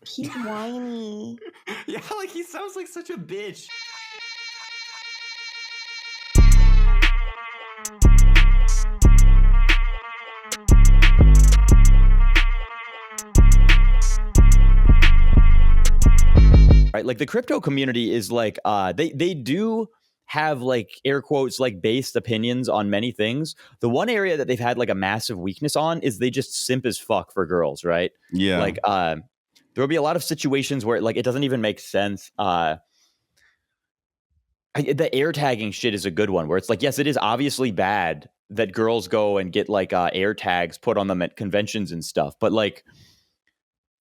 He's whiny. Yeah, like he sounds like such a bitch. Right, like the crypto community is like they do have like air quotes like based opinions on many things. The one area that they've had like a massive weakness on is they just simp as fuck for girls, right? Yeah. Like there'll be a lot of situations where like it doesn't even make sense. The air tagging shit is a good one where it's like, yes, it is obviously bad that girls go and get like air tags put on them at conventions and stuff, but like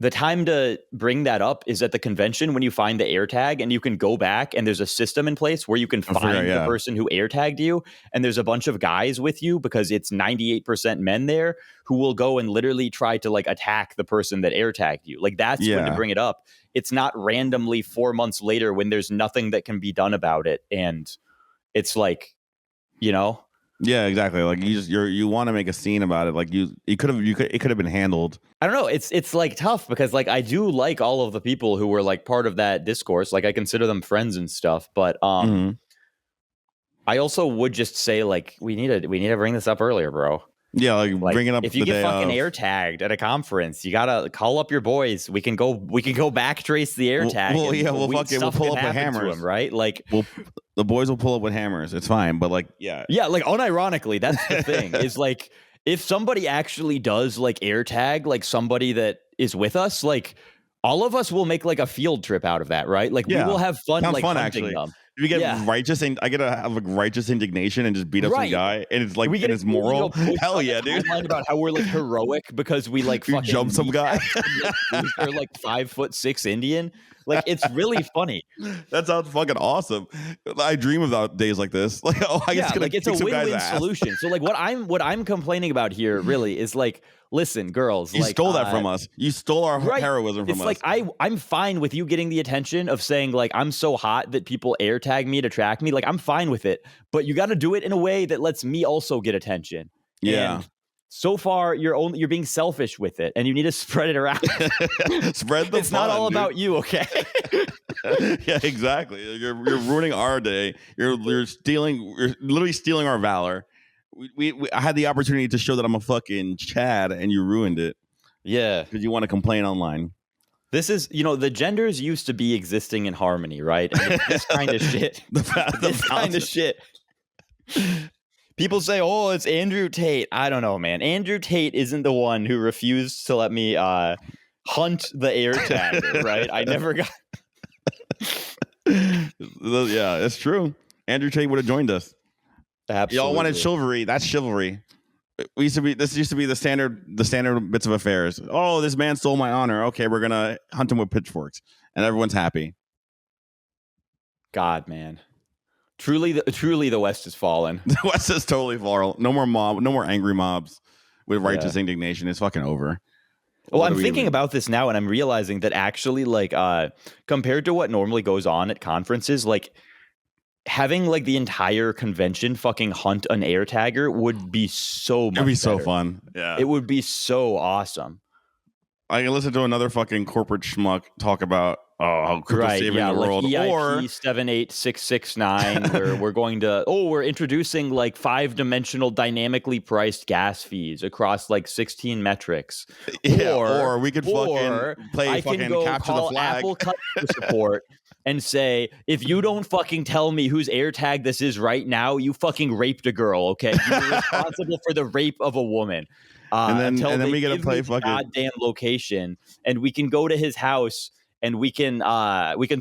the time to bring that up is at the convention when you find the air tag and you can go back and there's a system in place where you can find the person who air tagged you. And there's a bunch of guys with you because it's 98% men there who will go and literally try to like attack the person that air tagged you. Like that's when to bring it up. It's not randomly 4 months later when there's nothing that can be done about it. And it's like, you know. Yeah, exactly. Like you want to make a scene about it. Like it could have been handled. I don't know. It's like tough because like I do like all of the people who were like part of that discourse. Like I consider them friends and stuff. But I also would just say like we need to bring this up earlier, bro. Yeah, like bring it up. If you get fucking air tagged at a conference, you gotta call up your boys. We can go back trace the air tag. Well, we'll pull up with hammers, him, right? Like the boys will pull up with hammers. It's fine, but like yeah, like unironically, that's the thing. Is like if somebody actually does like air tag like somebody that is with us, like all of us will make like a field trip out of that, right? Like we will have fun. Sounds like fun, hunting actually. them. We get righteous, and I get to have like righteous indignation and just beat up some guy, and it's like and it's moral. Hell yeah, dude! About how we're like heroic because we like fucking jump some guy. They're like 5'6" Indian. Like it's really funny. That sounds fucking awesome. I dream about days like this. Like it's a win-win solution. So like what I'm complaining about here really is like, listen, girls, you stole that from us. You stole our heroism from us. It's like I'm fine with you getting the attention of saying like I'm so hot that people air tag me to track me. Like I'm fine with it, but you got to do it in a way that lets me also get attention. Yeah. And so far, you're being selfish with it, and you need to spread it around. Spread the. It's not all about you, okay? Yeah, exactly. You're ruining our day. You're literally stealing our valor. I had the opportunity to show that I'm a fucking Chad, and you ruined it. Yeah, because you want to complain online. This is, the genders used to be existing in harmony, right? And this kind of shit. This kind of shit. People say, oh, it's Andrew Tate. I don't know, man. Andrew Tate isn't the one who refused to let me hunt the air tag, right? I never got... Yeah, it's true. Andrew Tate would have joined us. Absolutely. Y'all wanted chivalry. That's chivalry. This used to be the standard bits of affairs. Oh, this man stole my honor. Okay, we're going to hunt him with pitchforks. And everyone's happy. God, man. Truly, the West has fallen. The West has totally fallen. No more angry mobs with righteous indignation. It's fucking over. Well, I'm thinking about this now, and I'm realizing that actually, like, compared to what normally goes on at conferences, like having like the entire convention fucking hunt an air tagger would be so much. It'd be better. so fun. Yeah, it would be so awesome. I can listen to another fucking corporate schmuck talk about how crypto's saving the world, like EIP or 78669, where we're going to we're introducing like 5-dimensional dynamically priced gas fees across like 16 metrics. Yeah, or we could fucking play fucking capture the flag. Apple customer support and say, if you don't fucking tell me whose air tag this is right now, you fucking raped a girl. Okay, you're responsible for the rape of a woman. And then we get to play fucking goddamn location, and we can go to his house. And we can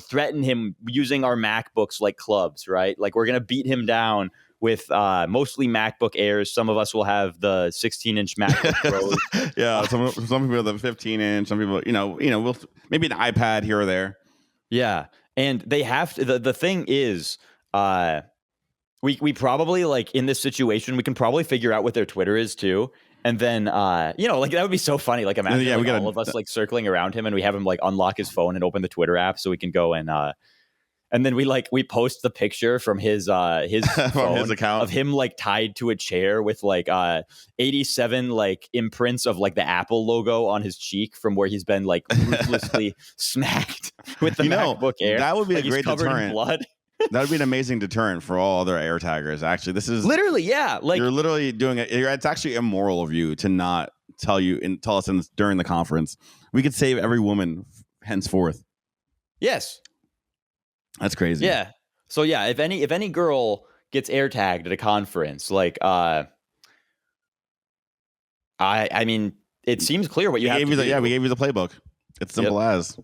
threaten him using our MacBooks like clubs, right? Like we're gonna beat him down with mostly MacBook Airs. Some of us will have the 16-inch MacBook Pros. Yeah, some people have the 15-inch. Some people, we'll maybe an iPad here or there. Yeah, and they have to. The thing is, we probably like in this situation, we can probably figure out what their Twitter is too. And then, like that would be so funny. Like imagine all of us like circling around him, and we have him like unlock his phone and open the Twitter app so we can go and And then we post the picture from his from phone his account of him like tied to a chair with like 87 like imprints of like the Apple logo on his cheek from where he's been like ruthlessly smacked with the MacBook Air. That would be like a great he's covered deterrent. in blood. That would be an amazing deterrent for all other air taggers. Actually, this is Literally, yeah. Like you're literally doing it. It's actually immoral of you to not tell us during the conference. We could save every woman henceforth. yes. That's crazy. Yeah. So yeah, if any girl gets air tagged at a conference, like I mean, it seems clear what you have to do. Yeah, we gave you the playbook. It's simple as.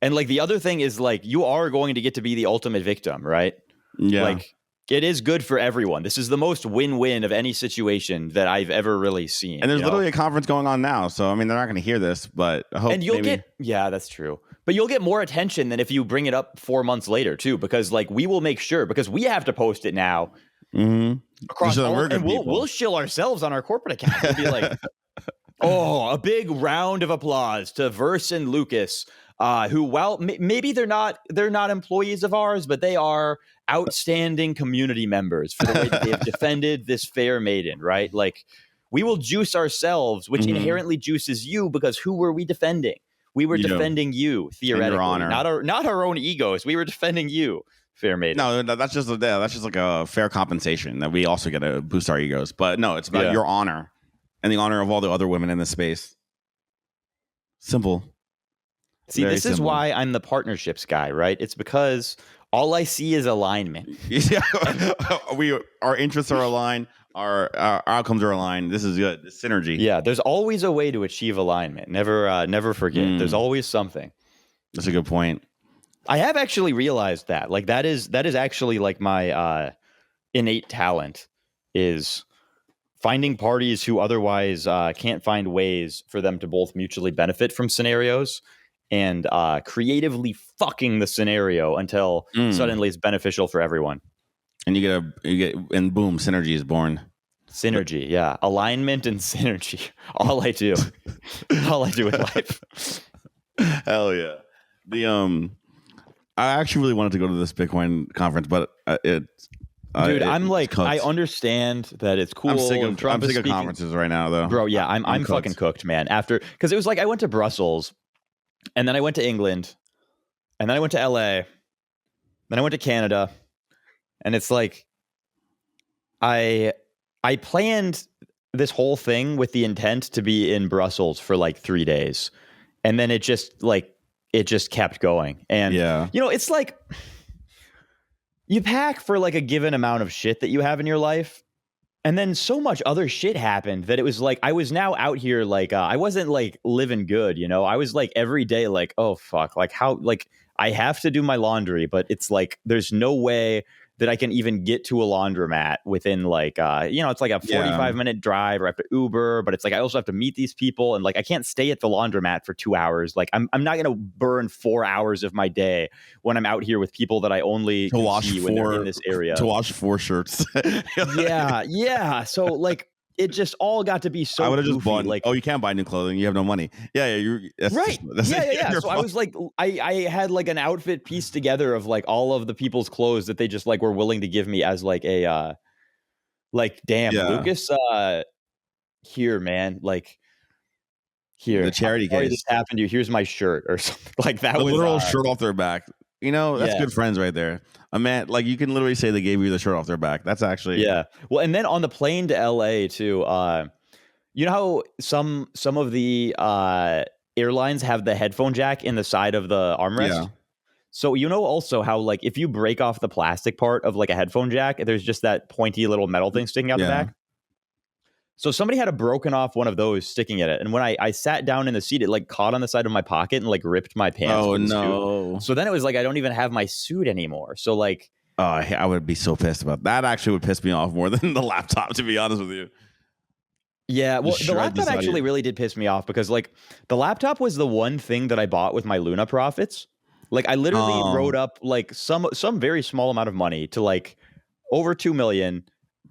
And like the other thing is like you are going to get to be the ultimate victim, right? Yeah. Like it is good for everyone. This is the most win-win of any situation that I've ever really seen. And there's literally a conference going on now, so I mean they're not going to hear this, but I hope. And you'll get that's true. But you'll get more attention than if you bring it up 4 months later too, because like we will make sure because we have to post it now. Across all, and we'll shill ourselves on our corporate account. We'll be like, oh, a big round of applause to Verse and Lucas. Who, well, maybe they're not employees of ours, but they are outstanding community members for the way that they have defended this fair maiden, right? Like, we will juice ourselves, which inherently juices you, because who were we defending? We were defending you, theoretically, not our own egos. We were defending you, fair maiden. No, that's just like a fair compensation that we also get to boost our egos. But no, it's about your honor and the honor of all the other women in this space. Simple. See, this is why I'm the partnerships guy, right? It's because all I see is alignment. Yeah, our interests are aligned, our outcomes are aligned. This is good. This synergy. Yeah, there's always a way to achieve alignment. Never forget. There's always something. That's a good point. I have actually realized that. Like that is actually like my innate talent is finding parties who otherwise can't find ways for them to both mutually benefit from scenarios. And creatively fucking the scenario until suddenly it's beneficial for everyone. And and boom, synergy is born. Synergy, yeah. Alignment and synergy. All I do. All I do with life. Hell yeah. I actually really wanted to go to this Bitcoin conference, but I'm like, I understand that it's cool. I'm sick of conferences right now, though. Bro, yeah, I'm fucking cooked, man. Because it was like I went to Brussels. And then I went to England, and then I went to LA, then I went to Canada, and it's like I planned this whole thing with the intent to be in Brussels for like 3 days, and then it just kept going. And it's like you pack for like a given amount of shit that you have in your life. And then so much other shit happened that it was like I was now out here like I wasn't like living good, you know. I was like every day like, oh fuck, like how like I have to do my laundry, but it's like there's no way that I can even get to a laundromat within like it's like a 45-minute drive, or I have to Uber, but it's like I also have to meet these people, and like I can't stay at the laundromat for 2 hours. Like I'm not gonna burn 4 hours of my day when I'm out here with people that I only see when they're in this area. To wash 4 shirts. Yeah. So like it just all got to be so. I would have just bought like, you can't buy new clothing. You have no money. That's right. Yeah. So I was like, I had like an outfit pieced together of like all of the people's clothes that they just like were willing to give me as like a, damn, Lucas, here, man, like here, the charity case. This happened to you. Here's my shirt or something like that. The literal shirt off their back. You know, that's good friends right there. A man, like you can literally say they gave you the shirt off their back. That's actually Well, and then on the plane to LA too, you know how some of the airlines have the headphone jack in the side of the armrest? Yeah. So you know also how like if you break off the plastic part of like a headphone jack, there's just that pointy little metal thing sticking out the back. So somebody had a broken off one of those sticking at it. And when I sat down in the seat, it like caught on the side of my pocket and like ripped my pants. Oh, no. So then it was like, I don't even have my suit anymore. So like. I would be so pissed about that. Actually would piss me off more than the laptop, to be honest with you. Yeah, well, the laptop actually really did piss me off because like the laptop was the one thing that I bought with my Luna profits. Like I literally wrote up like some very small amount of money to like over 2 million.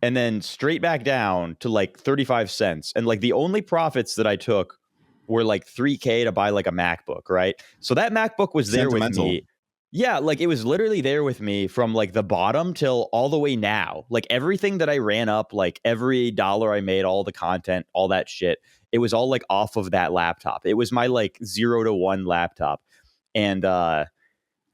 And then straight back down to like 35 cents. And like the only profits that I took were like $3,000 to buy like a MacBook, right? So that MacBook was there with me. Yeah, like it was literally there with me from like the bottom till all the way now. Like everything that I ran up, like every dollar I made, all the content, all that shit, it was all like off of that laptop. It was my like 0 to 1 laptop. And I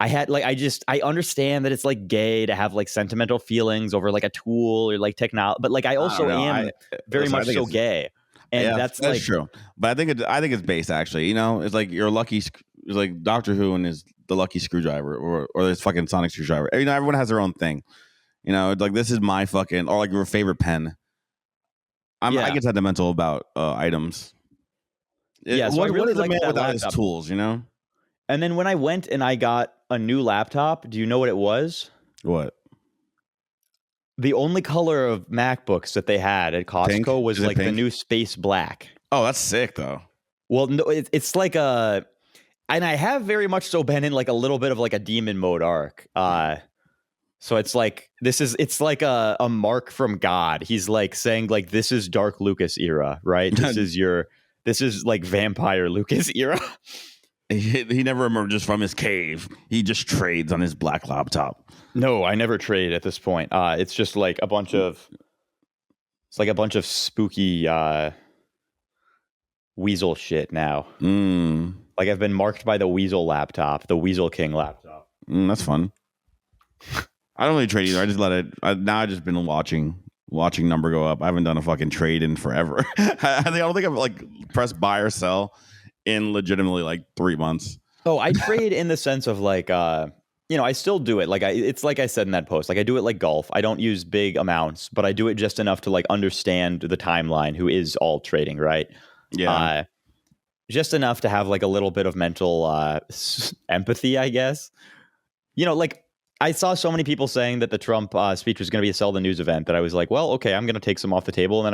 had like I understand that it's like gay to have like sentimental feelings over like a tool or like technology, but like I I don't also know. am very Listen, I much think so it's gay. And yeah, that's that's like true. But I think it's based actually. You know, it's like you're lucky. It's like Doctor Who and his the lucky screwdriver, or this fucking sonic screwdriver. You know, everyone has their own thing. You know, it's like this is my fucking or like your favorite pen. I yeah. get sentimental about items. Yeah, so I What really is a man liked that without his laptop. tools? You know And then when I went and I got a new laptop, do you know what it was? what? The only color of MacBooks that they had at Pink? Costco was Is it like the pink? new space black. Oh, that's sick though. Well, no, it's like a, and I have very much so been in like a little bit of like a demon mode arc. So it's like it's like a mark from God. He's like saying like this is Dark Lucas era, right? This is like vampire Lucas era. He never emerges from his cave. He just trades on his black laptop. No, I never trade at this point. It's just like a bunch of spooky weasel shit now. Like I've been marked by the Weasel laptop, the Weasel King laptop. That's fun. I don't really trade either. I just let it. Now I've just been watching number go up. I haven't done a fucking trade in forever. I don't think I've like pressed buy or sell in legitimately like 3 months. Oh, I trade in the sense of like I still do it. Like it's like I said in that post. Like I do it like golf. I don't use big amounts, but I do it just enough to like understand the timeline who is all trading, right? Yeah. Just enough to have like a little bit of mental empathy, I guess. Like I saw so many people saying that the Trump speech was going to be a sell the news event that I was like, well, okay, I'm going to take some off the table and then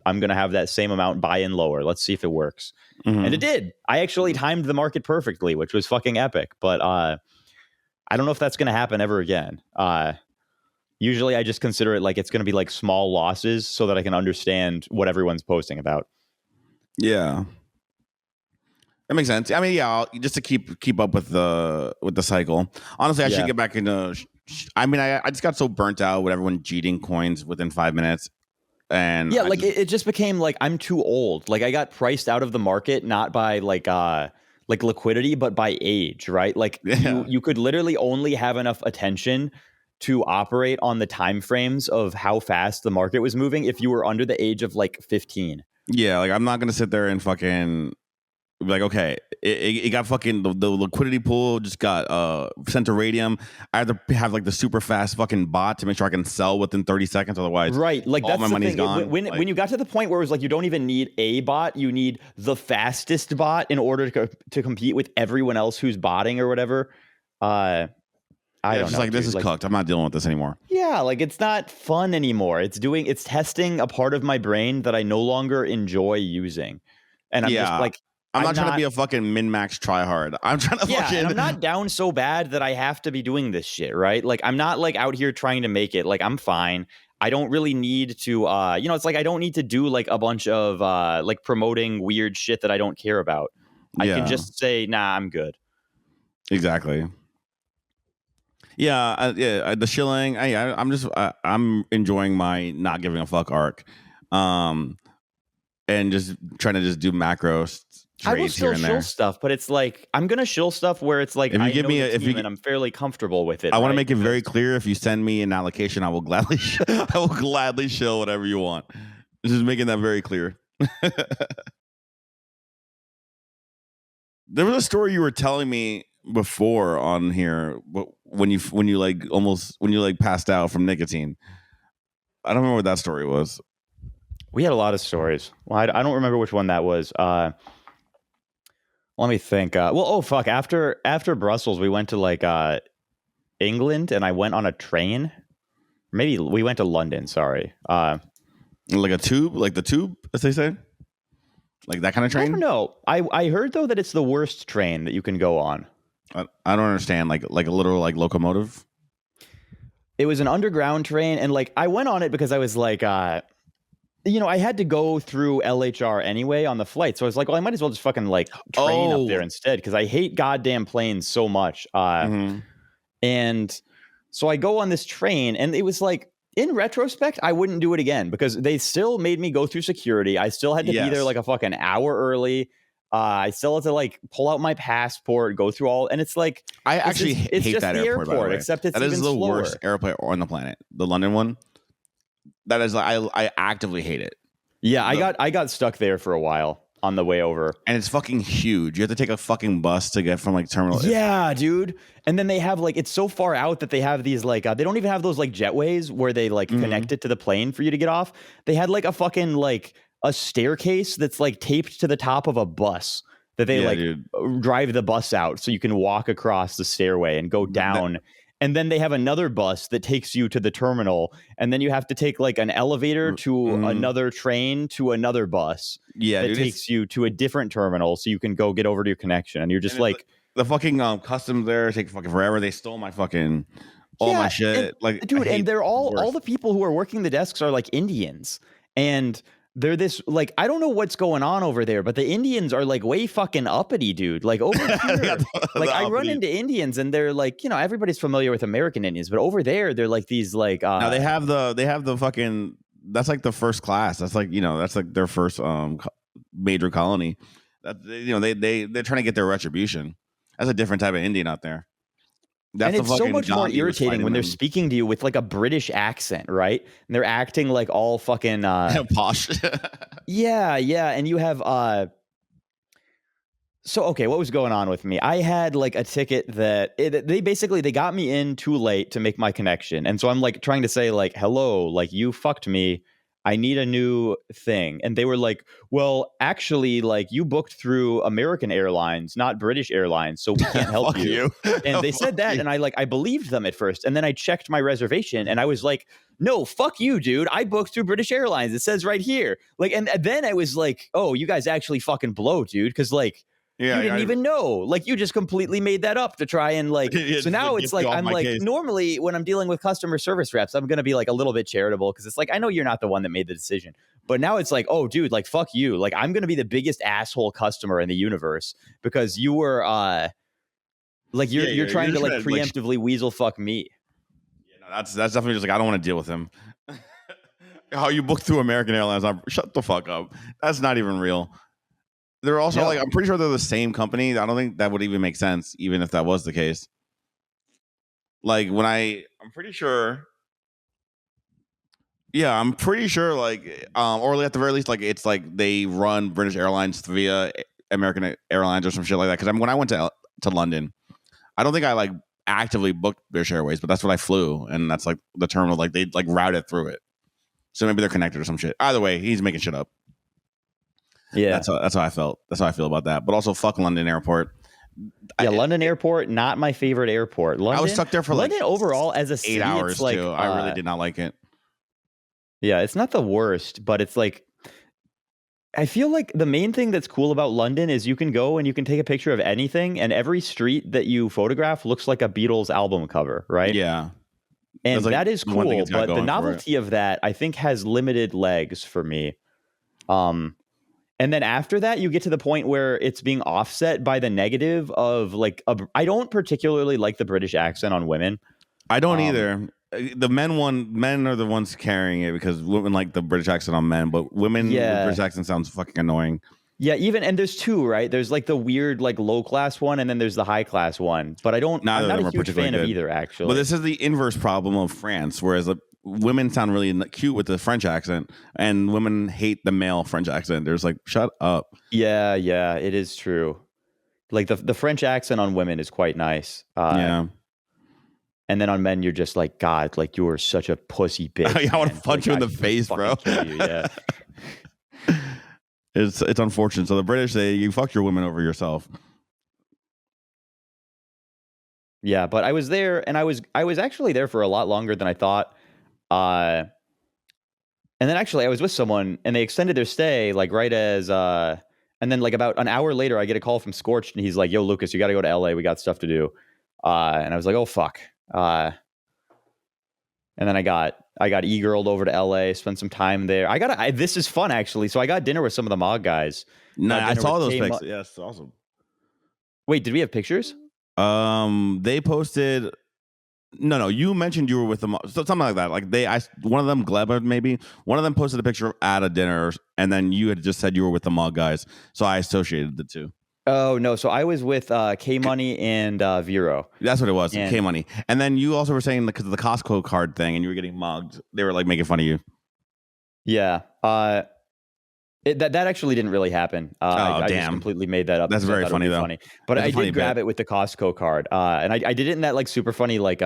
I'm going to have that same amount buy in lower. Let's see if it works. Mm-hmm. And it did. I actually timed the market perfectly, which was fucking epic. But I don't know if that's going to happen ever again. Usually I just consider it like it's going to be like small losses so that I can understand what everyone's posting about. Yeah. That makes sense. I mean, yeah, just to keep up with the cycle. Honestly, I should get back into. I mean, I just got so burnt out with everyone cheating coins within 5 minutes, and yeah, like it just became like I'm too old. Like I got priced out of the market not by like liquidity, but by age, right? Like you could literally only have enough attention to operate on the time frames of how fast the market was moving if you were under the age of like 15. Yeah, like I'm not gonna sit there and fucking. Like, okay, it got fucking the liquidity pool just got sent to Radium. I have to have like the super fast fucking bot to make sure I can sell within 30 seconds. Otherwise, right? Like all that's my the money's thing. gone. When you got to the point where it was like you don't even need a bot, you need the fastest bot in order to compete with everyone else who's botting or whatever. I don't know. Like this is cooked. I'm not dealing with this anymore. Yeah, like it's not fun anymore. It's testing a part of my brain that I no longer enjoy using, and I'm just like. I'm not trying to be a fucking min-max tryhard. I'm trying to fucking... and I'm not down so bad that I have to be doing this shit, right? Like, I'm not, like, out here trying to make it. Like, I'm fine. I don't really need to, it's like I don't need to do, like, a bunch of, like, promoting weird shit that I don't care about. I can just say, nah, I'm good. Exactly. The shilling. I'm enjoying my not giving a fuck arc. And just trying to just do macros. I will still shill stuff, but it's like I'm gonna shill stuff where it's like if you give me and I'm fairly comfortable with it. I want to make it very clear. If you send me an allocation, I will gladly shill whatever you want. Just making that very clear. There was a story you were telling me before on here when you passed out from nicotine. I don't remember what that story was. We had a lot of stories. Well, I don't remember which one that was. Let me think. After Brussels, we went to like England, and I went on a train. Maybe we went to London. Sorry. Like a tube, like the tube, as they say, like that kind of train. I don't know. I heard though that it's the worst train that you can go on. I don't understand. Like a literal like locomotive. It was an underground train, and like I went on it because I was like, I had to go through LHR anyway on the flight. So I was like, well, I might as well just fucking like train up there instead because I hate goddamn planes so much. And so I go on this train and it was like, in retrospect, I wouldn't do it again because they still made me go through security. I still had to be there like a fucking hour early. I still had to like pull out my passport, go through all, and it's like I actually hate just that the airport. By the way. Except it's that even is the slower. worst airport on the planet. The London one. That is, I actively hate it. Yeah, I got stuck there for a while on the way over, and it's fucking huge. You have to take a fucking bus to get from like terminal. Yeah, dude. And then they have like it's so far out that they have these like they don't even have those like jetways where they like connect it to the plane for you to get off. They had like a fucking like a staircase that's like taped to the top of a bus that they drive the bus out so you can walk across the stairway and go down. And then they have another bus that takes you to the terminal, and then you have to take like an elevator to another train to another bus that takes you to a different terminal so you can go get over to your connection. And you're just like the fucking customs there take fucking forever. They stole my fucking all my shit. Like, dude, and they're all the people who are working the desks are like Indians, and they're this like I don't know what's going on over there, but the Indians are like way fucking uppity, dude. Like over here, like I run into Indians and they're like, everybody's familiar with American Indians, but over there they're like these like now they have the fucking that's like the first class. That's like that's like their first major colony. That they're trying to get their retribution. That's a different type of Indian out there. And it's so much more irritating when they're speaking to you with like a British accent, right? And they're acting like all fucking posh. yeah. And you have so okay, what was going on with me? I had like a ticket that they got me in too late to make my connection. And so I'm like trying to say like, hello, like you fucked me. I need a new thing. And they were like, well, actually, like you booked through American Airlines, not British Airlines, so we can't help you. And they said that, and I believed them at first. And then I checked my reservation and I was like, no, fuck you, dude. I booked through British Airlines. It says right here. Like, and then I was like, oh, you guys actually fucking blow, dude. Cause like, you didn't even know. Like, you just completely made that up to try and like. So now it's like I'm like normally when I'm dealing with customer service reps, I'm gonna be like a little bit charitable because it's like I know you're not the one that made the decision. But now it's like, oh, dude, like fuck you. Like I'm gonna be the biggest asshole customer in the universe because you were like you're trying to like preemptively weasel fuck me. Yeah, no, that's definitely just like I don't want to deal with him. How you booked through American Airlines? Shut the fuck up. That's not even real. They're also like, I'm pretty sure they're the same company. I don't think that would even make sense, even if that was the case. Like when I'm pretty sure. Yeah, I'm pretty sure like, or at the very least, like it's like they run British Airlines via American Airlines or some shit like that. Because when I went to London, I don't think I like actively booked British Airways, but that's what I flew, and that's like the terminal. Like they like routed through it, so maybe they're connected or some shit. Either way, he's making shit up. Yeah, that's how I felt. That's how I feel about that. But also, fuck London Airport. Yeah, London Airport, not my favorite airport. London, I was stuck there for London overall as a 8 city, hours it's like, too. I really did not like it. Yeah, it's not the worst, but it's like I feel like the main thing that's cool about London is you can go and you can take a picture of anything, and every street that you photograph looks like a Beatles album cover, right? Yeah. And like that is cool, but the novelty of that I think has limited legs for me. And then after that, you get to the point where it's being offset by the negative of like, I don't particularly like the British accent on women. I don't either. The men are the ones carrying it because women like the British accent on men, but women, the British accent sounds fucking annoying. Yeah, and there's two, right? There's like the weird, like low class one, and then there's the high class one. But I'm not a huge fan of either, actually. But this is the inverse problem of France, whereas women sound really cute with the French accent, and women hate the male French accent. There's like, shut up. Yeah, it is true. Like the French accent on women is quite nice. Yeah. And then on men, you're just like, God, like you are such a pussy bitch. I want to punch you in the face, bro. Yeah. It's unfortunate. So the British say you fucked your women over yourself. Yeah, but I was there, and I was actually there for a lot longer than I thought. And then actually I was with someone, and they extended their stay like right as and then like about an hour later, I get a call from Scorched, and he's like, "Yo, Lucas, you got to go to LA. We got stuff to do." And I was like, "Oh fuck." And then I got e-girled over to LA, spent some time there. This is fun actually. So I got dinner with some of the Mog guys. Nah, I Dinner saw with those K pics. Yeah, it's awesome. Wait, did we have pictures? They posted. No. You mentioned you were with them, so something like that. Like one of them, Gleba, maybe one of them posted a picture at a dinner, and then you had just said you were with the Mug guys, so I associated the two. Oh no, so I was with K Money and Vero. That's what it was, And K Money. And then you also were saying because of the Costco card thing, and you were getting mugged. They were like making fun of you. yeah, that actually didn't really happen. I just completely made that up. That's very funny though. But I did grab it with the Costco card, and I did it in that like super funny like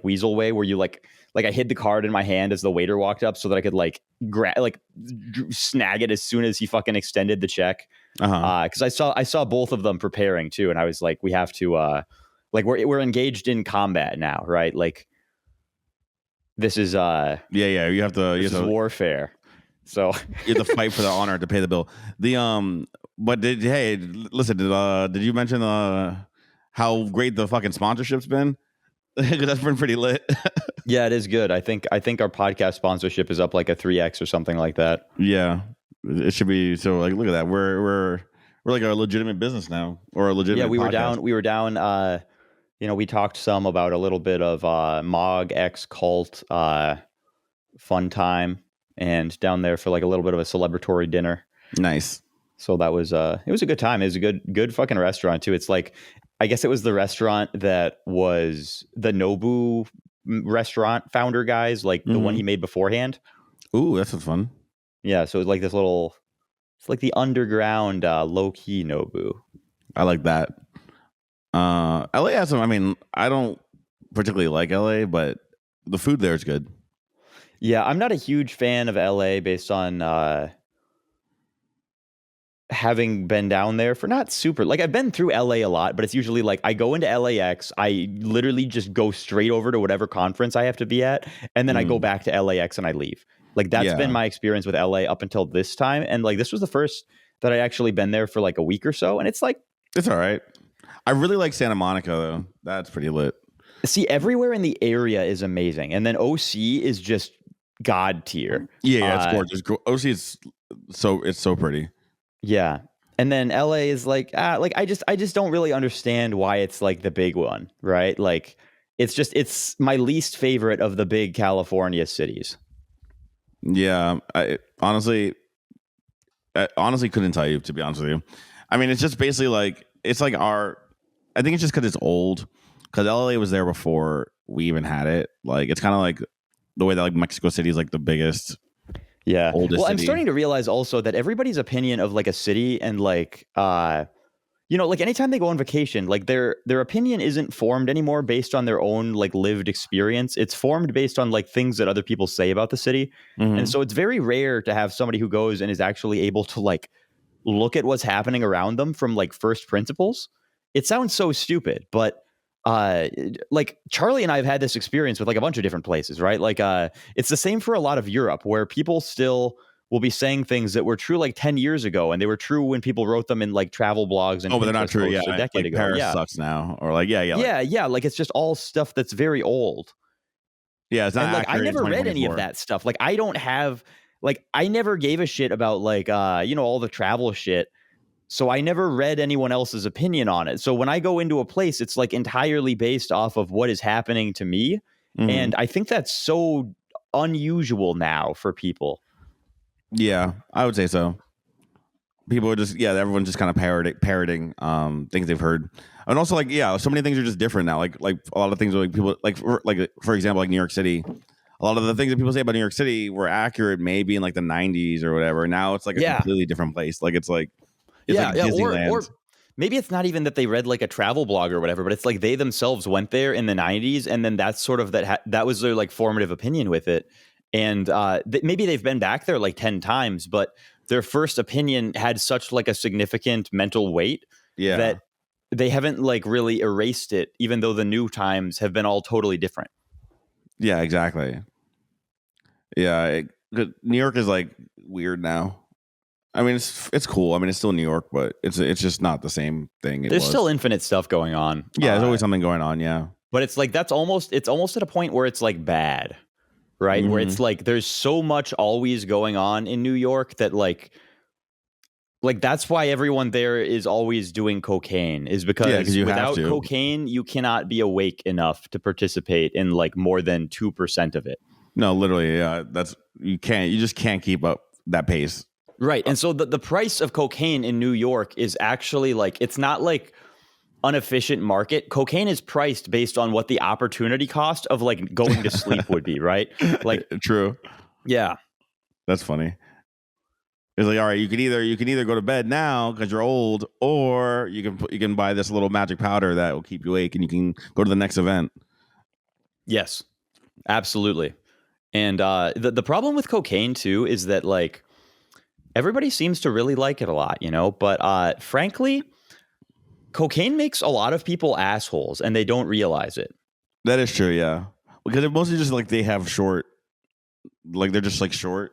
weasel way where you like I hid the card in my hand as the waiter walked up so that I could like snag it as soon as he fucking extended the check. Because I saw both of them preparing too, and I was like, we have to like we're engaged in combat now, right? Like this is you have to warfare. So you have to fight for the honor to pay the bill. But did you mention how great the fucking sponsorship's been? That's been pretty lit. Yeah, it is good. I think our podcast sponsorship is up like a 3x or something like that. Yeah, it should be. So like, look at that. We're like a legitimate business now, or a legitimate. Yeah, we podcast. were down. We talked some about a little bit of Mog X Cult fun time. And down there for like a little bit of a celebratory dinner. Nice. So that was it was a good time. It was a good fucking restaurant too. It's like, I guess it was the restaurant that was the Nobu restaurant founder guys, like the one he made beforehand. Ooh, that's fun. Yeah, so it's like it's like the underground low key Nobu. I like that. LA has some. I mean, I don't particularly like LA, but the food there is good. Yeah, I'm not a huge fan of LA based on having been down there for not super. Like I've been through LA a lot, but it's usually like I go into LAX, I literally just go straight over to whatever conference I have to be at, and then I go back to LAX and I leave. Like that's been my experience with LA up until this time, and like this was the first that I actually been there for like a week or so, and it's like it's all right. I really like Santa Monica though. That's pretty lit. See, everywhere in the area is amazing, and then OC is just god tier. Yeah, it's gorgeous. OC is so pretty. Yeah. And then LA is like I just don't really understand why it's like the big one, right? Like it's my least favorite of the big California cities. Yeah, I honestly couldn't tell you, to be honest with you. I mean, it's just basically like it's like I think it's just because it's old. Because LA was there before we even had it. Like it's kind of like the way that like Mexico City is like the biggest, oldest well, city. I'm starting to realize also that everybody's opinion of like a city and like like anytime they go on vacation, like their opinion isn't formed anymore based on their own like lived experience. It's formed based on like things that other people say about the city. And so it's very rare to have somebody who goes and is actually able to like look at what's happening around them from like first principles. It sounds so stupid, but like Charlie and I have had this experience with like a bunch of different places, right? Like it's the same for a lot of Europe where people still will be saying things that were true like 10 years ago, and they were true when people wrote them in like travel blogs and but they're not true. Yeah, a decade ago. Paris sucks now, or like like it's just all stuff that's very old. Yeah, it's not. And like I never read any of that stuff. Like I don't have like I never gave a shit about like all the travel shit. So I never read anyone else's opinion on it. So when I go into a place, it's like entirely based off of what is happening to me. And I think that's so unusual now for people. Yeah, I would say so. People are just everyone's just kind of parroting things they've heard. And also like so many things are just different now. Like a lot of things are like people for example like New York City. A lot of the things that people say about New York City were accurate maybe in like the 90s or whatever. Now it's like a completely different place. Like it's like Disneyland. Or maybe it's not even that they read like a travel blog or whatever, but it's like they themselves went there in the 90s, and then that's sort of that was their like formative opinion with it. And maybe they've been back there like 10 times, but their first opinion had such like a significant mental weight that they haven't like really erased it, even though the new times have been all totally different. Yeah, exactly. Yeah, New York is like weird now. I mean, it's cool. I mean, it's still New York, but it's just not the same thing. There's still infinite stuff going on. Yeah, there's always something going on. Yeah, but it's like it's almost at a point where it's like bad. right? Where it's like there's so much always going on in New York that like that's why everyone there is always doing cocaine, is because you have without to. cocaine, you cannot be awake enough to participate in like more than 2% of it. No, literally, you just can't keep up that pace. Right. And so the price of cocaine in New York is actually like, it's not like an efficient market. Cocaine is priced based on what the opportunity cost of like going to sleep would be, right? Like, true. Yeah. That's funny. It's like, all right, you can either go to bed now because you're old, or you can buy this little magic powder that will keep you awake, and you can go to the next event. Yes, absolutely. And the problem with cocaine too is that like everybody seems to really like it a lot, you know. But frankly, cocaine makes a lot of people assholes, and they don't realize it. That is true, yeah. Because it mostly just like they have short, like they're just like short.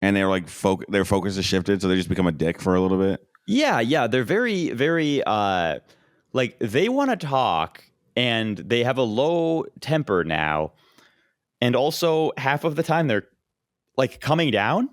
And they're like their focus is shifted, so they just become a dick for a little bit. Yeah, they're very, very like they want to talk, and they have a low temper now, and also half of the time they're like coming down,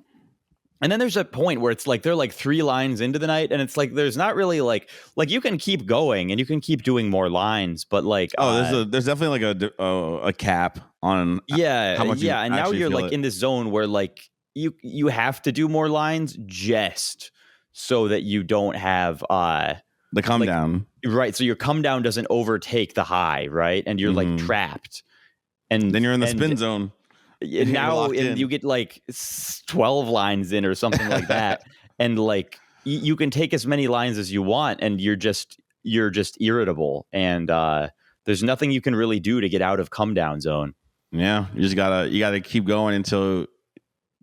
and then there's a point where it's like they're like 3 lines into the night, and it's like there's not really like you can keep going and you can keep doing more lines, but like there's definitely like a cap on how much and now you're like in this zone where like you have to do more lines just so that you don't have the come down, right? So your come down doesn't overtake the high, right? And you're like trapped, and then you're in the spin zone. Now and you get like 12 lines in or something like that, and like you can take as many lines as you want, and you're just irritable, and there's nothing you can really do to get out of come down zone. Yeah, you gotta keep going until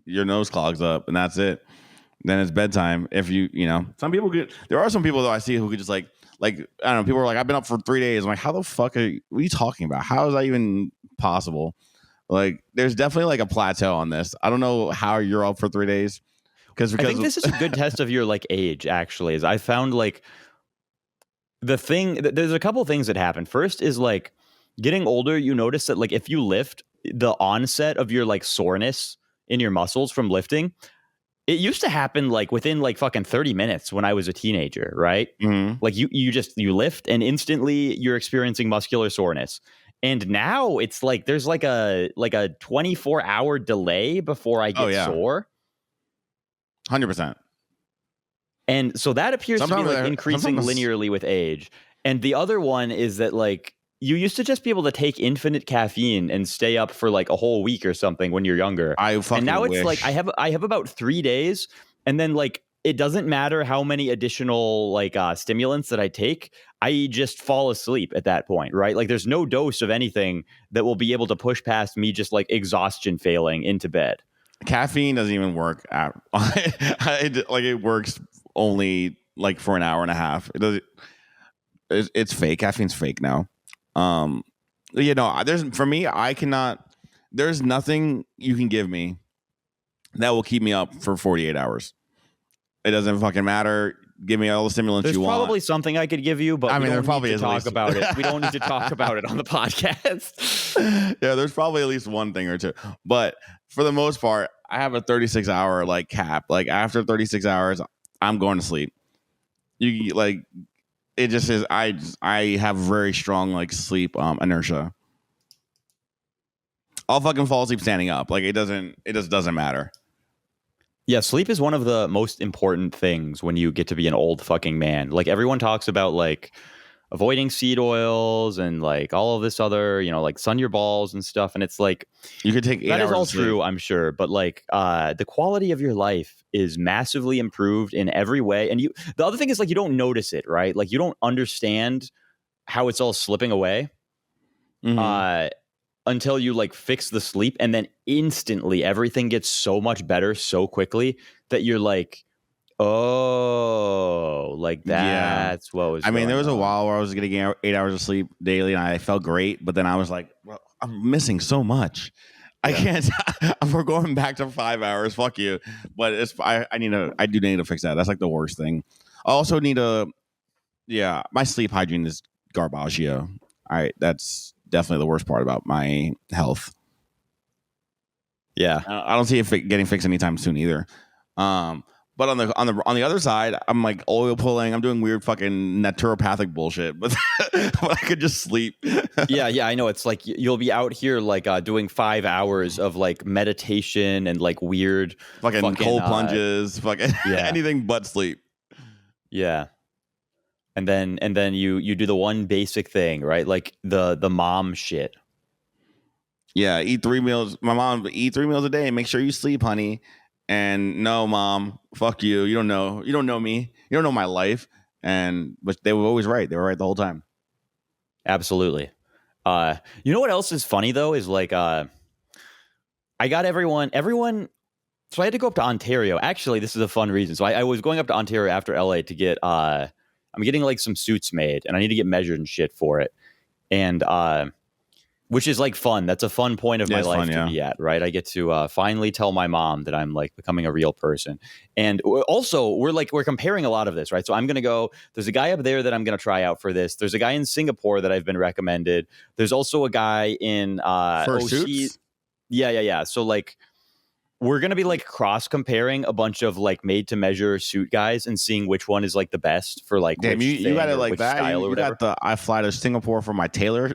your nose clogs up, and that's it. Then it's bedtime. If you know, some people there are some people though I see who could just like I don't know. People are like, I've been up for 3 days. I'm like, how the fuck what are you talking about? How is that even possible? Like, there's definitely like a plateau on this. I don't know how you're up for 3 days. Because I think this is a good test of your like age. Actually, is I found like there's a couple things that happen. First is like getting older. You notice that like if you lift, the onset of your like soreness in your muscles from lifting, it used to happen like within like fucking 30 minutes when I was a teenager, right? Mm-hmm. Like you lift and instantly you're experiencing muscular soreness. And now it's like there's like a 24-hour delay before I get sore. 100%. And so that appears to be like increasing linearly with age. And the other one is that like you used to just be able to take infinite caffeine and stay up for like a whole week or something when you're younger. And now it's like I have about 3 days, and then like it doesn't matter how many additional like stimulants that I take, I just fall asleep at that point, right? Like there's no dose of anything that will be able to push past me just like exhaustion failing into bed. Caffeine doesn't even work like it works only like for an hour and a half. It's fake. Caffeine's fake now. There's nothing you can give me that will keep me up for 48 hours. It doesn't fucking matter. Give me all the stimulants you want. There's probably something I could give you, but we don't need to talk about it. We don't need to talk about it on the podcast. Yeah, there's probably at least one thing or two. But for the most part, I have a 36-hour like cap. Like after 36 hours, I'm going to sleep. You like it just is I have very strong like sleep inertia. I'll fucking fall asleep standing up. Like it just doesn't matter. Yeah, sleep is one of the most important things when you get to be an old fucking man. Like everyone talks about like avoiding seed oils and like all of this other, you know, like sun your balls and stuff. And it's like you could take 8 hours. That is all true, I'm sure. But like the quality of your life is massively improved in every way. And the other thing is like you don't notice it, right? Like you don't understand how it's all slipping away. Mm-hmm. Until you like fix the sleep, and then instantly everything gets so much better so quickly that you're like, oh, like that's what was. I mean, there was a while where I was getting 8 hours of sleep daily, and I felt great. But then I was like, well, I'm missing so much. I can't. We're going back to 5 hours. Fuck you. But I do need to fix that. That's like the worst thing. I also need my sleep hygiene is garbaggio. All right, that's definitely the worst part about my health. Yeah. I don't see it getting fixed anytime soon either. But on the other side, I'm like oil pulling. I'm doing weird fucking naturopathic bullshit, but but I could just sleep. Yeah, I know. It's like you'll be out here like doing 5 hours of like meditation and like weird fucking cold plunges, fucking anything but sleep. Yeah. And then you do the one basic thing, right? Like the mom shit. Yeah, eat 3 meals. My mom, eat 3 meals a day. Make sure you sleep, honey. And no, mom, fuck you. You don't know. You don't know me. You don't know my life. But they were always right. They were right the whole time. Absolutely. You know what else is funny though is like I got everyone. So I had to go up to Ontario. Actually, this is a fun reason. So I was going up to Ontario after LA to get I'm getting like some suits made, and I need to get measured and shit for it. And which is like fun. That's a fun point of my life to be at, right? I get to finally tell my mom that I'm like becoming a real person. And also we're comparing a lot of this, right? So I'm going to go, there's a guy up there that I'm going to try out for this. There's a guy in Singapore that I've been recommended. There's also a guy in suits? Yeah. So like we're going to be like cross comparing a bunch of like made to measure suit guys and seeing which one is like the best for like damn, you got it like that. You got the I fly to Singapore for my tailor.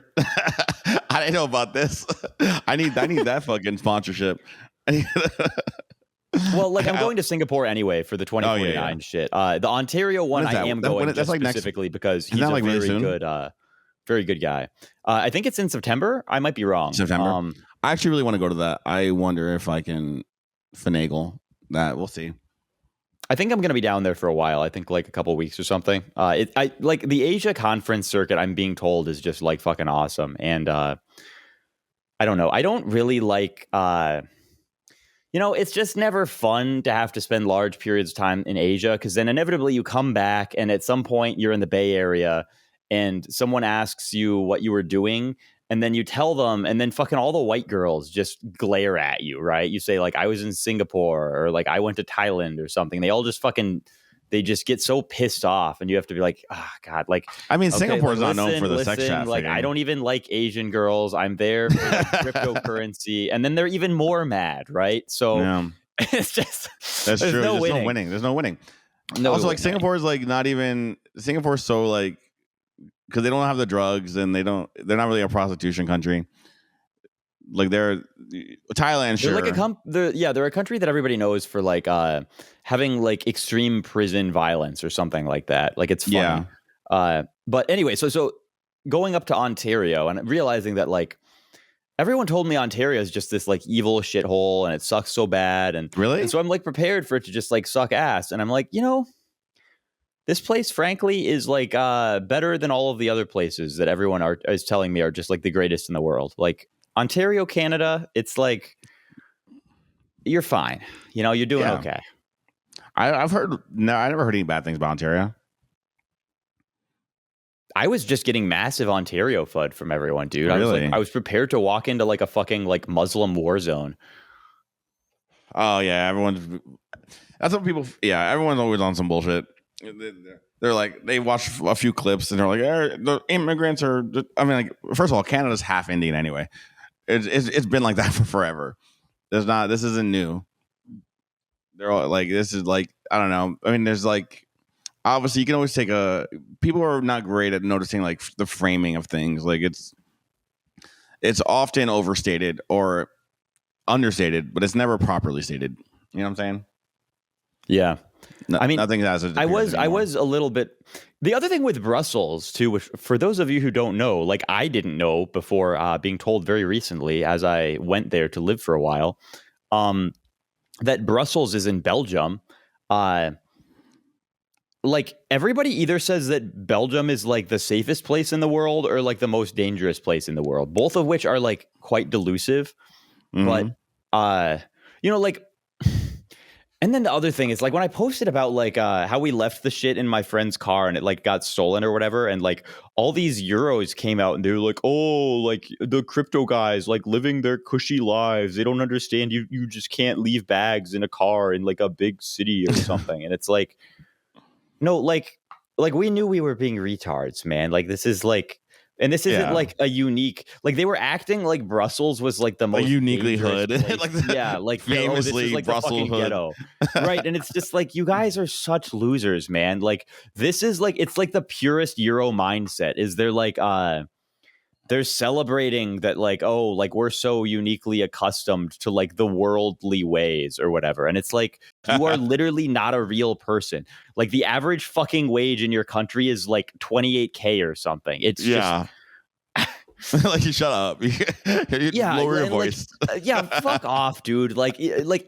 I didn't know about this. I need that fucking sponsorship. Well, like I'm going to Singapore anyway for the 2049 shit. The Ontario one I am going just like specifically because he's a like very good guy. I think it's in September. I might be wrong. September. I actually really want to go to that. I wonder if I can finagle that. We'll see. I think I'm going to be down there for a while. I think like a couple weeks or something. I like the Asia conference circuit. I'm being told is just like fucking awesome. And I don't know. I don't really like. It's just never fun to have to spend large periods of time in Asia because then inevitably you come back and at some point you're in the Bay Area and someone asks you what you were doing. And then you tell them, and then fucking all the white girls just glare at you, right? You say, like, I was in Singapore, or like, I went to Thailand or something. They all just they just get so pissed off, and you have to be like, oh, God. Like, I mean, Singapore is not known for the sex trafficking. Like, I don't even like Asian girls. I'm there for like, cryptocurrency. And then they're even more mad, right? So it's just, that's true. There's no winning. There's no winning. No, also, like, Singapore is like not even, Singapore's so like, because they don't have the drugs and they're not really a prostitution country. Like they're Thailand, sure. They're like they're a country that everybody knows for like having like extreme prison violence or something like that. Like it's funny. Yeah. But anyway, so going up to Ontario and realizing that like everyone told me Ontario is just this like evil shithole and it sucks so bad. And really, and so I'm like prepared for it to just like suck ass. And I'm like, this place, frankly, is like better than all of the other places that everyone is telling me are just like the greatest in the world. Like Ontario, Canada, it's like you're fine. You're doing okay. I've heard. No, I never heard any bad things about Ontario. I was just getting massive Ontario FUD from everyone, dude. Really? I was prepared to walk into like a fucking like Muslim war zone. Oh yeah, that's what people. Yeah, everyone's always on some bullshit. They're like, they watch a few clips and they're like, the immigrants are. I mean, like, first of all, Canada's half Indian anyway. It's been like that for forever. This isn't new. They're all like, this is like, I don't know. I mean, there's like, obviously you can always people are not great at noticing like the framing of things. Like it's often overstated or understated, but it's never properly stated. You know what I'm saying? Yeah. No, I mean, nothing has. I was a little bit. The other thing with Brussels too, which for those of you who don't know, like I didn't know before being told very recently as I went there to live for a while, that Brussels is in Belgium. Like everybody either says that Belgium is like the safest place in the world or like the most dangerous place in the world, both of which are like quite delusive. Mm-hmm. But like. And then the other thing is like when I posted about like how we left the shit in my friend's car and it like got stolen or whatever, and like all these Euros came out and they were like, oh, like the crypto guys like living their cushy lives. They don't understand you just can't leave bags in a car in like a big city or something. And it's like, no, like we knew we were being retards, man. Like this is like And this isn't Yeah. like a unique, like they were acting like Brussels was like the most uniquely dangerous hood. place. Like yeah, like famously this is like Brussels the fucking hood. ghetto, right? And it's just like, you guys are such losers, man. Like this is like, it's like the purest Euro mindset. Is they're like they're celebrating that, like, oh, like we're so uniquely accustomed to like the worldly ways or whatever. And it's like, you are literally not a real person. Like the average fucking wage in your country is like 28K or something. It's just like, you shut up. Lower your voice. Fuck off, dude. Like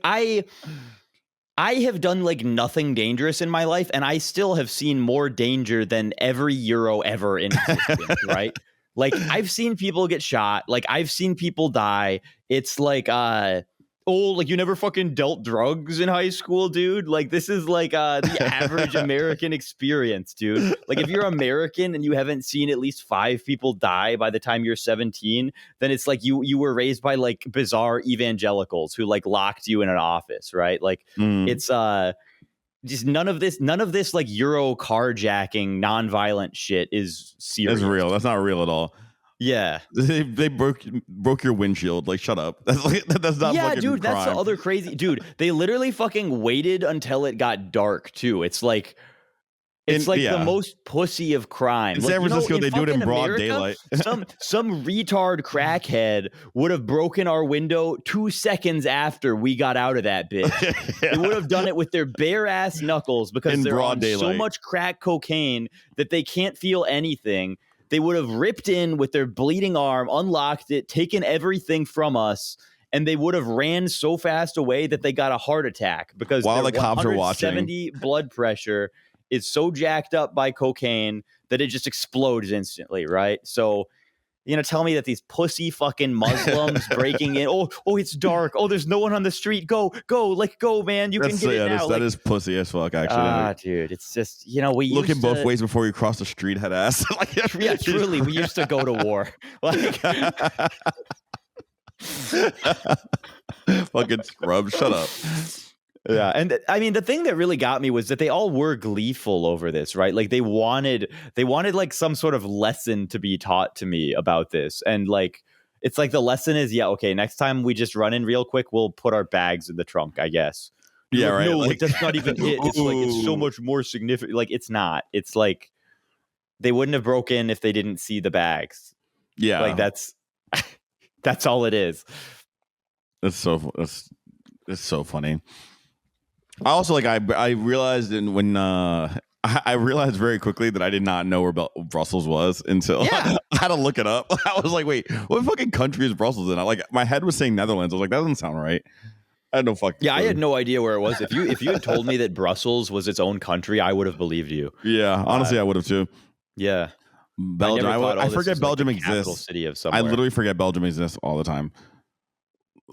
I have done like nothing dangerous in my life, and I still have seen more danger than every Euro ever in existence, right? Like I've seen people get shot, like I've seen people die. It's like like you never fucking dealt drugs in high school, dude. Like this is like the average American experience, dude. Like if you're American and you haven't seen at least 5 people die by the time you're 17, then it's like you were raised by like bizarre evangelicals who like locked you in an office, right? Like it's just none of this like Euro carjacking nonviolent shit is serious. That's real. That's not real at all. Yeah, they broke your windshield. Like, shut up. That's not. Yeah, fucking dude, crime. that's the other crazy dude. They literally fucking waited until it got dark too. It's like the most pussy of crime. In San Francisco, they do it in broad America, daylight. some retard crackhead would have broken our window 2 seconds after we got out of that bitch. They would have done it with their bare ass knuckles because they're on so much crack cocaine that they can't feel anything. They would have ripped in with their bleeding arm, unlocked it, taken everything from us, and they would have ran so fast away that they got a heart attack because while their the cops are watching. 170 blood pressure is so jacked up by cocaine that it just explodes instantly, right? So, tell me that these pussy fucking Muslims breaking in, oh, it's dark. Oh, there's no one on the street. Go, man. You can get it now. That is pussy as fuck, actually. Dude, it's just, we look in both ways before you cross the street, head ass. Yeah, truly, we used to go to war. Like, fucking scrub, shut up. Yeah, and I mean the thing that really got me was that they all were gleeful over this, right? Like they wanted like some sort of lesson to be taught to me about this, and like it's like the lesson is, okay, next time we just run in real quick, we'll put our bags in the trunk, I guess. Yeah, right. No, like that's not even it. It's like it's so much more significant. Like it's not. It's like they wouldn't have broken if they didn't see the bags. Yeah, like that's all it is. It's so funny. I also I realized I realized very quickly that I did not know where Brussels was until I had to look it up. I was like, wait, what fucking country is Brussels in? My head was saying Netherlands. I was like, that doesn't sound right. I had no fucking clue. I had no idea where it was. If you had told me that Brussels was its own country, I would have believed you. Yeah, honestly, I would have too. Yeah. Belgium. I forget Belgium exists. City of somewhere. I literally forget Belgium exists all the time.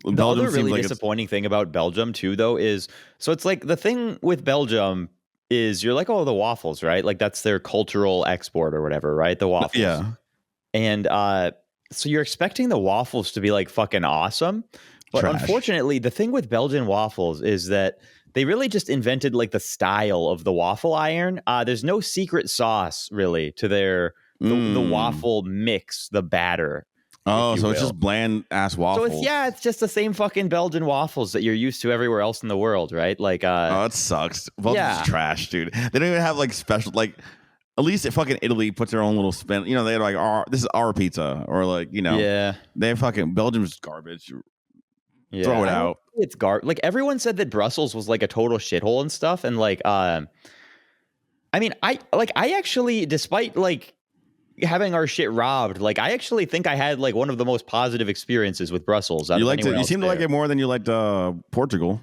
The other really disappointing thing about Belgium too, though, is so it's like the thing with Belgium is you're like, oh, the waffles, right? Like that's their cultural export or whatever, right? The waffles. Yeah. And so you're expecting the waffles to be like fucking awesome. But unfortunately, the thing with Belgian waffles is that they really just invented like the style of the waffle iron. There's no secret sauce really to the waffle mix, the batter. Oh, so it's just bland ass waffles. So it's just the same fucking Belgian waffles that you're used to everywhere else in the world, right? Like, it sucks. Belgium's trash, dude. They don't even have like special, like, at least fucking Italy puts their own little spin. They're like, this is our pizza, or like, they fucking Belgium's garbage. Yeah, throw it out. It's like everyone said that Brussels was like a total shithole and stuff, and like, I mean, I actually, despite like having our shit robbed, like I actually think I had like one of the most positive experiences with Brussels. You liked it. You seem to like it more than you liked Portugal.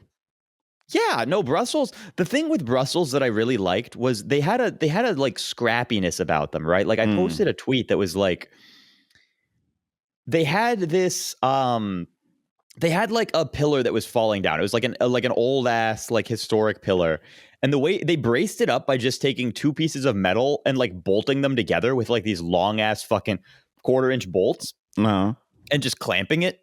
Yeah, no, Brussels. The thing with Brussels that I really liked was they had a like scrappiness about them, right? Like I posted a tweet that was like they had this they had like a pillar that was falling down. It was like an old ass like historic pillar. And the way they braced it up by just taking 2 pieces of metal and like bolting them together with like these long ass fucking 1/4-inch bolts and just clamping it.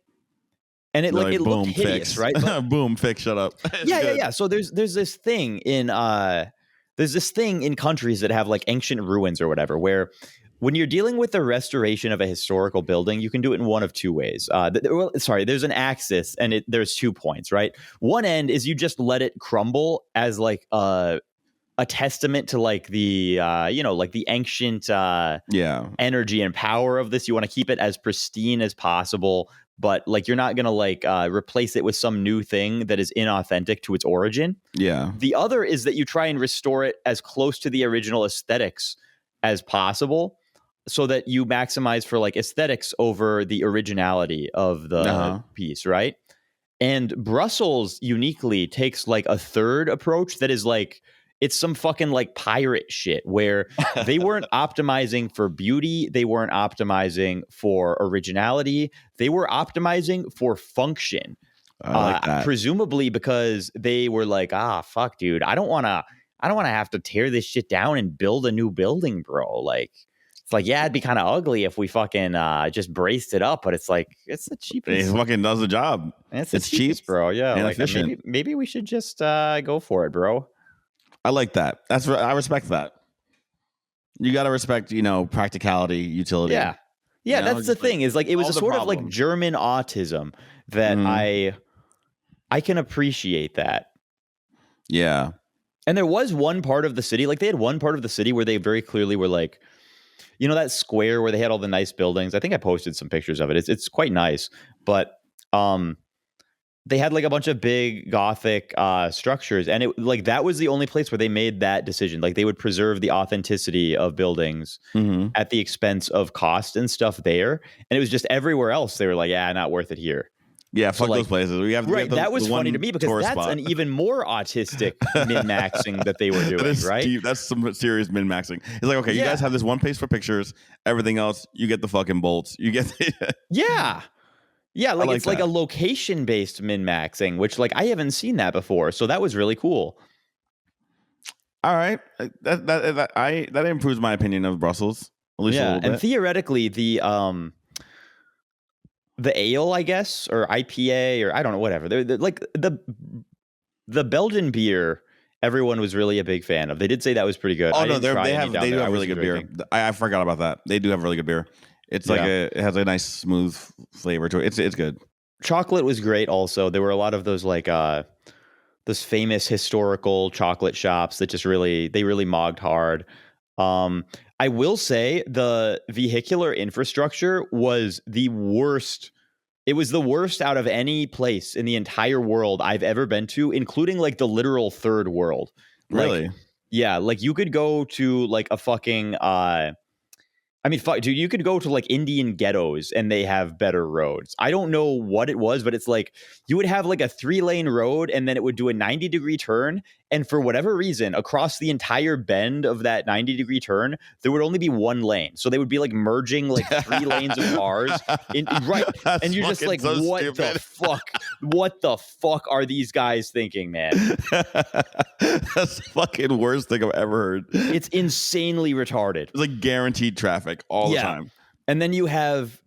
And it like it boom, looked hideous, right? But, boom, fix, shut up. Yeah. So there's this thing in countries that have like ancient ruins or whatever, where when you're dealing with the restoration of a historical building, you can do it in one of two ways. There's an axis and there's 2 points, right? One end is you just let it crumble as like a testament to like the like the ancient energy and power of this. You want to keep it as pristine as possible, but like you're not gonna like replace it with some new thing that is inauthentic to its origin. Yeah. The other is that you try and restore it as close to the original aesthetics as possible, so that you maximize for like aesthetics over the originality of the piece, right? And Brussels uniquely takes like a third approach that is like, it's some fucking like pirate shit where they weren't optimizing for beauty. They weren't optimizing for originality. They were optimizing for function. I like that. Presumably because they were like, fuck, dude, I don't want to have to tear this shit down and build a new building, bro. Like, it's like, yeah, it'd be kind of ugly if we fucking just braced it up, but it's like, it's the cheapest. It fucking does the job. It's cheap, bro. Yeah, and like efficient. Maybe we should just go for it, bro. I like that. I respect that. You got to respect, practicality, utility. Yeah. Yeah, that's the thing is like, it was a sort of like German autism that I can appreciate that. Yeah. And there was one part of the city, like they had one part of the city where they very clearly were like, that square where they had all the nice buildings. I think I posted some pictures of it. It's quite nice, but they had like a bunch of big Gothic structures, and it like that was the only place where they made that decision. Like they would preserve the authenticity of buildings at the expense of cost and stuff there, and it was just everywhere else they were like, yeah, not worth it here. Yeah, fuck those places. That was funny to me because that's an even more autistic min-maxing that they were doing, right? That's some serious min-maxing. It's like, okay, you guys have this one place for pictures. Everything else, you get the fucking bolts. You get Yeah, like it's like a location-based min-maxing, which like I haven't seen that before. So that was really cool. All right, that improves my opinion of Brussels at least a little bit. And theoretically, the ale, I guess, or IPA, or I don't know, whatever. They're like the Belgian beer, everyone was really a big fan of. They did say that was pretty good. Oh no, they do have really good beer. I forgot about that. They do have really good beer. It's like it has a nice smooth flavor to it. It's good. Chocolate was great. Also, there were a lot of those like those famous historical chocolate shops that just really mogged hard. I will say the vehicular infrastructure was the worst. It was the worst out of any place in the entire world I've ever been to, including like the literal third world. Really? Like, yeah, like you could go to like a fucking fuck, dude, you could go to like Indian ghettos and they have better roads. I don't know what it was, but it's like you would have like a 3-lane road and then it would do a 90-degree turn. And for whatever reason, across the entire bend of that 90-degree turn, there would only be 1 lane. So they would be like merging like 3 lanes of cars. Right. And you're just like, so what stupid. the fuck? What the fuck are these guys thinking, man? That's the fucking worst thing I've ever heard. It's insanely retarded. It's like guaranteed traffic all the time. And then you have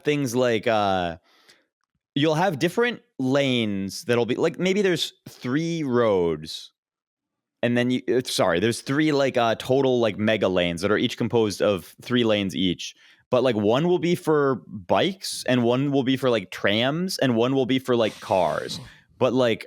things like you'll have different lanes that'll be like maybe there's 3 roads. And then there's 3 like total like mega lanes that are each composed of 3 lanes each. But like one will be for bikes and one will be for like trams and one will be for like cars. But like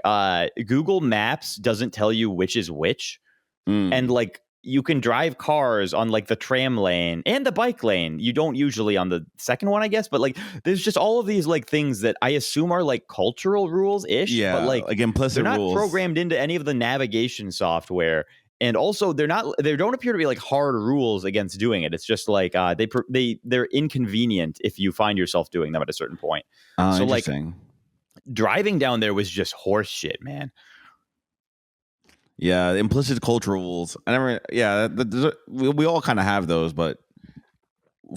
Google Maps doesn't tell you which is which. And like you can drive cars on like the tram lane and the bike lane. You don't usually on the second one, I guess. But like there's just all of these like things that I assume are like cultural rules ish. Yeah, but like implicit they're not rules programmed into any of the navigation software. And also they don't appear to be like hard rules against doing it. It's just like they're inconvenient if you find yourself doing them at a certain point. So like driving down there was just horse shit, man. Yeah, implicit cultural rules. We all kind of have those, but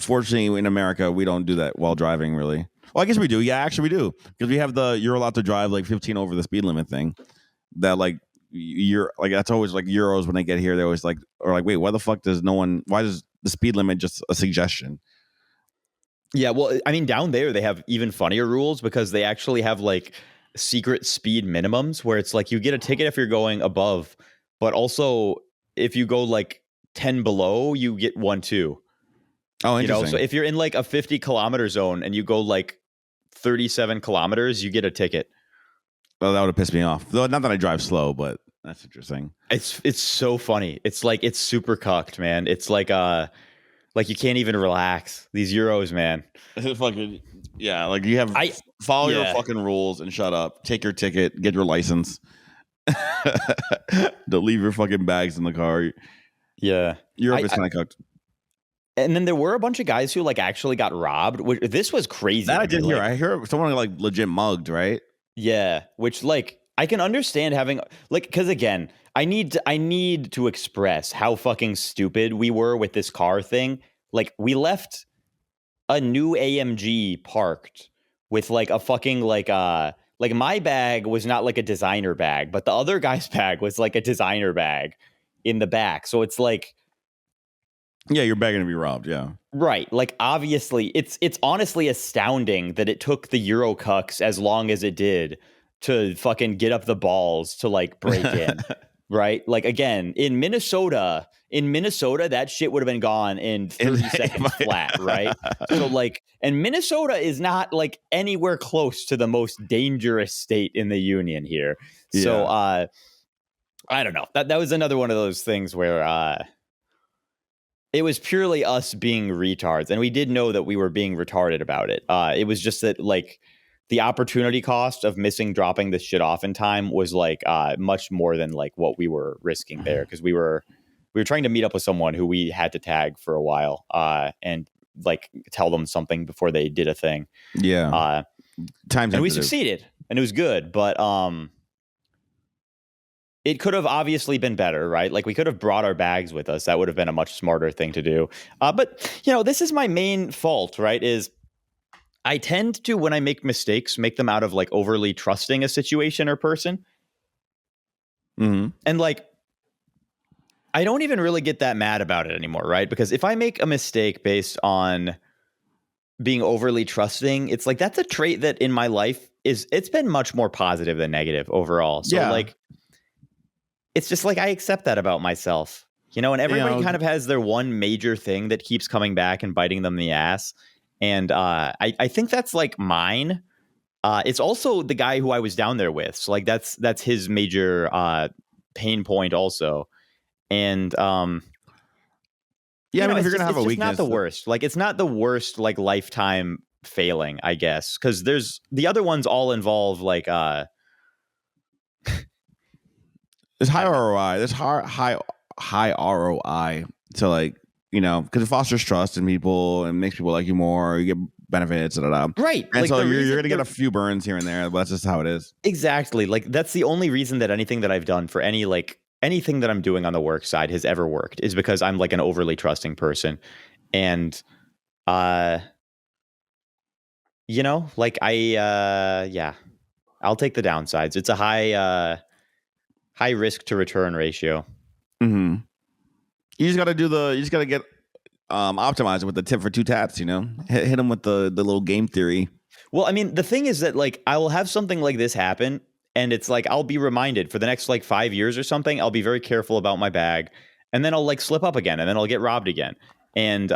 fortunately in America, we don't do that while driving, really. Well, I guess we do. Yeah, actually we do. Because we have you're allowed to drive like 15 over the speed limit thing. That like, you're like, that's always like Euros when they get here. They always like, or like, wait, why the fuck why does the speed limit just a suggestion? Yeah, well, I mean, down there, they have even funnier rules because they actually have like secret speed minimums where it's like you get a ticket if you're going above, but also if you go like 10 below, you get 1 too. Oh, You know, interesting. so if you're in like a 50-kilometer zone and you go like 37 kilometers, you get a ticket. Well, that would have pissed me off. Though not that I drive slow, but that's interesting. It's so funny. It's like it's super cucked, man. It's like you can't even relax. These Euros, man. Fucking yeah, like you have follow your fucking rules and shut up. Take your ticket, get your license. Don't leave your fucking bags in the car. Yeah, Europe is kind of cooked. And then there were a bunch of guys who like actually got robbed. This was crazy. That I did hear. I hear someone like legit mugged, right? Yeah, which like I can understand having like because again, I need to express how fucking stupid we were with this car thing. Like we left a new AMG parked with like a fucking like my bag was not like a designer bag, but the other guy's bag was like a designer bag in the back. So it's like, yeah, you're begging to be robbed. Yeah. Right. Like obviously it's honestly astounding that it took the Euro cucks as long as it did to fucking get up the balls to like break in. Right. Like again, in Minnesota, that shit would have been gone in 30 seconds flat. Right. So like, and Minnesota is not like anywhere close to the most dangerous state in the union here. Yeah. So I don't know. That was another one of those things where it was purely us being retards, and we did know that we were being retarded about it. It was just that, like, the opportunity cost of dropping this shit off in time was like much more than like what we were risking there, because we were trying to meet up with someone who we had to tag for a while and like tell them something before they did a thing. Yeah, and we succeeded, and it was good, but it could have obviously been better, right? Like we could have brought our bags with us. That would have been a much smarter thing to do. But, you know, this is my main fault, right? Is I tend to, when I make mistakes, make them out of like overly trusting a situation or person. Mm-hmm. And like, I don't even really get that mad about it anymore, right? Because if I make a mistake based on being overly trusting, it's like that's a trait that in my life it's been much more positive than negative overall. So like, it's just like I accept that about myself, you know, and everybody kind of has their one major thing that keeps coming back and biting them in the ass. And I think that's like mine. It's also the guy who I was down there with. So like that's his major pain point also. And yeah, I mean, if you're going to have a weakness, it's not the worst. Like it's not the worst like lifetime failing, I guess, because there's the other ones all involve like there's high ROI. There's high ROI to like, you know, because it fosters trust in people and makes people like you more. You get benefits, right? And like so you're gonna get a few burns here and there, but that's just how it is. Exactly. Like that's the only reason that anything that I've done for anything that I'm doing on the work side has ever worked is because I'm like an overly trusting person, and you know, like I'll take the downsides. It's a high risk to return ratio. Mm-hmm. You just got to get optimize it with the tip for two taps, you know, hit them with the little game theory. Well, I mean, the thing is that like I will have something like this happen, and it's like I'll be reminded for the next like 5 years or something. I'll be very careful about my bag, and then I'll like slip up again, and then I'll get robbed again, and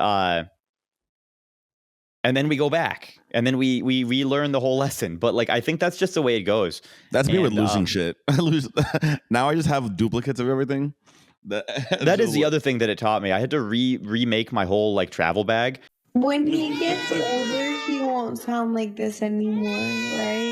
then we go back, and then we relearn the whole lesson. But like I think that's just the way it goes. That's me with losing shit. I lose now. I just have duplicates of everything. That is the other thing that it taught me. I had to remake my whole like travel bag. When he gets older, he won't sound like this anymore, right?